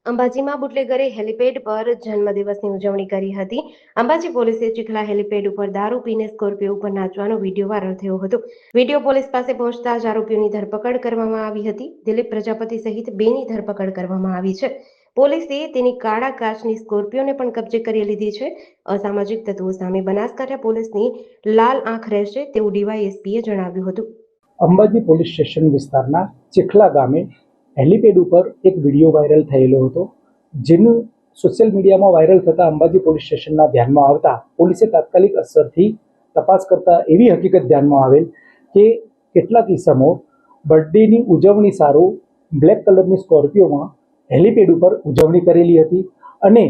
અંબાજીમાં બુટલેગરે હેલિપેડ પર જન્મદિવસની ઉજવણી કરી હતી. અંબાજી પોલીસે ચીખલા હેલિપેડ ઉપર દારૂ પીને સ્કોર્પિયો ઉપર નાચવાનો વિડીયો વાયરલ થયો હતો. વિડીયો પોલીસ પાસે પહોંચતા જ આરોપીઓની ધરપકડ કરવામાં આવી હતી. દિલીપ પ્રજાપતિ સહિત બેની ધરપકડ કરવામાં આવી છે. પોલીસે તેની કાળા કાચની સ્કોર્પિયોને પણ કબજે કરી લીધી છે. અસામાજિક તત્વો સામે બનાસકાંઠા પોલીસની લાલ આંખ રહેશે તેવું ડીવાયએસપીએ જણાવ્યું હતું. અંબાજી પોલીસ સ્ટેશન વિસ્તારના ચીખલા ગામે હેલિપેડ ઉપર એક વિડીયો વાયરલ થયેલો હતો, જેનું સોશિયલ મીડિયામાં વાયરલ થતાં અંબાજી પોલીસ સ્ટેશનના ધ્યાનમાં આવતા પોલીસે તાત્કાલિક અસરથી તપાસ કરતા એવી હકીકત ધ્યાનમાં આવેલ કે કેટલાક ઇસમો બર્થડેની ઉજવણી સારું બ્લેક કલરની સ્કોર્પિયોમાં હેલિપેડ ઉપર ઉજવણી કરેલી હતી અને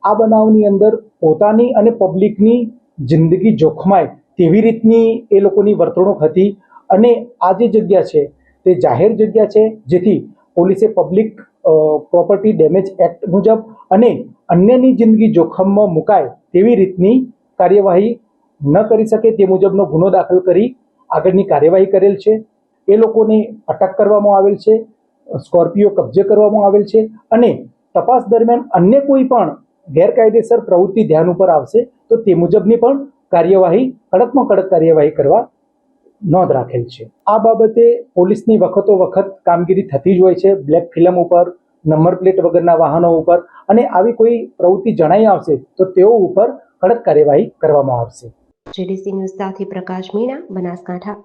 આ બનાવની અંદર પોતાની અને પબ્લિકની જિંદગી જોખમાય તેવી રીતની એ લોકોની વર્તણૂક હતી અને આ જે જગ્યા છે તે જાહેર જગ્યા છે, જેથી પોલીસે પબ્લિક પ્રોપર્ટી ડેમેજ એક્ટ મુજબ અને અન્યની જિંદગી જોખમમાં મુકાય તેવી રીતની કાર્યવાહી ન કરી શકે તે મુજબનો ગુનો દાખલ કરી આગળની કાર્યવાહી કરેલ છે. એ લોકોને અટક કરવામાં આવેલ છે, સ્કોર્પિયો કબજે કરવામાં આવેલ છે અને તપાસ દરમિયાન અન્ય કોઈ પણ ગેરકાયદેસર પ્રવૃત્તિ ધ્યાન ઉપર આવશે તો તે મુજબની પણ કાર્યવાહી કડકમાં કડક કાર્યવાહી કરવા નોંધ રાખેલ છે. આ બાબતે પોલીસની વખતો વખત કામગીરી થતી જ હોય છે. બ્લેક ફિલ્મ ઉપર, નંબર પ્લેટ વગરના વાહનો ઉપર અને આવી કોઈ પ્રવૃત્તિ જણાઈ આવશે તો તેઓ ઉપર કડક કાર્યવાહી કરવામાં આવશે. જેડીસી ન્યૂઝ સાથે પ્રકાશ મીણા, બનાસકાંઠા.